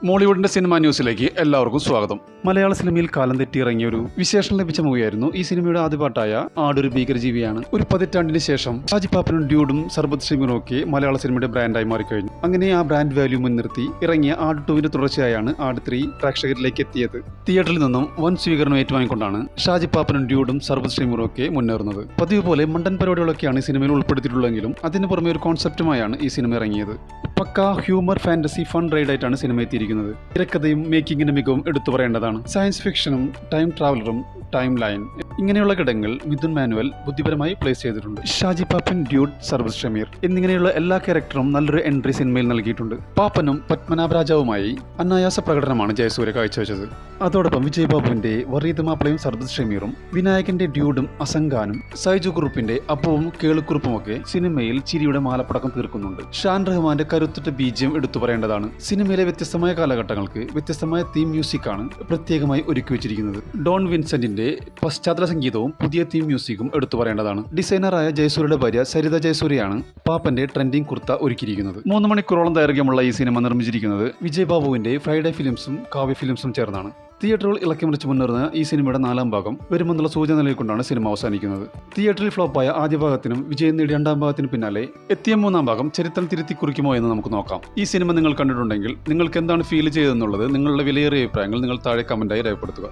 മോളിവുഡിന്റെ cinema ന്യൂസിലേക്ക് എല്ലാവർക്കും സ്വാഗതം. മലയാള സിനിമയിൽ കാലം തെറ്റി ഇറങ്ങിയ ഒരു വിശേഷണം ലഭിച്ച മൂവിയായിരുന്നു ഈ സിനിമയുടെ ആദ്യപാട്ടായ ആടൊരു ഭീകരജീവിയാണ്. ഒരു പതിറ്റാണ്ടിന് ശേഷം ഷാജി പാപ്പനും ഡ്യൂഡും സർബത്ത് ഷമീറും ഒക്കെ മലയാള സിനിമയുടെ ബ്രാൻഡായി മാറിക്കഴിഞ്ഞു. അങ്ങനെ ആ ബ്രാൻഡ് വാല്യൂ മുൻനിർത്തി ഇറങ്ങിയ ആട് 2 തുടർച്ചയായാണ് ആട് 3 പ്രേക്ഷകരിലേക്ക് എത്തിയത്. തിയേറ്ററിൽ നിന്നും വൻ സ്വീകരണം ഏറ്റുവാങ്ങിക്കൊണ്ടാണ് ഷാജി പാപ്പനും ഡ്യൂഡും സർബത്ത് ഷമീറും ഒക്കെ മുന്നേറുന്നത്. പതിവ് പോലെ മണ്ടൻ പരിപാടികളൊക്കെയാണ് ഈ സിനിമയിൽ ഉൾപ്പെടുത്തിയിട്ടുള്ളെങ്കിലും അതിന് പുറമെ ഒരു കോൺസെപ്റ്റുമായാണ് ഈ സിനിമ ഇറങ്ങിയത്. പക്ക ഹ്യൂമർ ഫാന്റസി ഫൺ റൈഡായിട്ടാണ് സിനിമ എത്തിയിരിക്കുന്നത്. തിരക്കഥയും മേക്കിങ്ങിന്റെ മികവും എടുത്തു പറയേണ്ടതാണ്. സയൻസ് ഫിക്ഷനും ടൈം ട്രാവലറും ടൈം ലൈൻ ഇങ്ങനെയുള്ള ഘടകങ്ങൾ മിഥുൻ മാനുവൽ ബുദ്ധിപരമായി പ്ലേസ് ചെയ്തിട്ടുണ്ട്. ഷാജി പാപ്പൻ, ഡ്യൂഡ്, സർബത്ത് ഷമീർ എന്നിങ്ങനെയുള്ള എല്ലാ ക്യാരക്ടറും നല്ലൊരു എൻട്രി സിനിമയിൽ നൽകിയിട്ടുണ്ട്. പാപ്പനും പത്മനാഭരാജാവുമായി അനായാസ പ്രകടനമാണ് ജയസൂര്യ കാഴ്ചവെച്ചത്. അതോടൊപ്പം വിജയ് ബാബുവിന്റെ വറീദ് മാപ്പിളയും സർബത്ത് ഷമീറും, വിനായകന്റെ ഡ്യൂഡും അസംഖാനും, സൈജു കുറുപ്പിന്റെ അപ്പവും കേളുക്കുറുപ്പുമൊക്കെ സിനിമയിൽ ചിരിയുടെ മാലപ്പടക്കം തീർക്കുന്നുണ്ട്. ഷാൻ റഹ്മാന്റെ കരുത്തുറ്റ ബീജിയം എടുത്തു പറയേണ്ടതാണ്. സിനിമയിലെ വ്യത്യസ്തമായ കാലഘട്ടങ്ങൾക്ക് വ്യത്യസ്തമായ തീം മ്യൂസിക്കാണ് പ്രത്യേകമായി ഒരുക്കി വെച്ചിരിക്കുന്നത്. ഡോൺ വിൻസെന്റിന്റെ പശ്ചാത്തല സംഗീതവും പുതിയ തീം മ്യൂസിക്കും എടുത്തു പറയേണ്ടതാണ്. ഡിസൈനറായ ജയസൂര്യയുടെ ഭാര്യ സരിത ജയസൂര്യയാണ് പാപ്പന്റെ ട്രെൻഡിംഗ് കുർത്ത ഒരുക്കിയിരിക്കുന്നത്. 3 മണിക്കൂറോളം ദൈർഘ്യമുള്ള ഈ സിനിമ നിർമ്മിച്ചിരിക്കുന്നത് വിജയ് ബാബുവിന്റെ ഫ്രൈഡേ ഫിലിംസും കാവ്യ ഫിലിംസും ചേർന്നാണ്. തിയേറ്ററുകൾ ഇളക്കിമറിച്ച് മുന്നേറുന്ന ഈ സിനിമയുടെ 4ാം ഭാഗം വരുമെന്നുള്ള സൂചന നൽകിക്കൊണ്ടാണ് സിനിമ അവസാനിക്കുന്നത്. തിയേറ്ററിൽ ഫ്ലോപ്പായ ആദ്യ ഭാഗത്തിനും വിജയം നേടിയ 2ാം ഭാഗത്തിനും പിന്നാലെ എത്തിയ 3ാം ഭാഗം ചരിത്രം തിരുത്തി കുറിക്കുമോ എന്ന് നമുക്ക് നോക്കാം. ഈ സിനിമ നിങ്ങൾ കണ്ടിട്ടുണ്ടെങ്കിൽ നിങ്ങൾക്ക് എന്താണ് ഫീൽ ചെയ്തതെന്നുള്ളത് നിങ്ങളുടെ വിലയേറിയ അഭിപ്രായങ്ങൾ നിങ്ങൾ താഴെ കമന്റായി രേഖപ്പെടുത്തുക.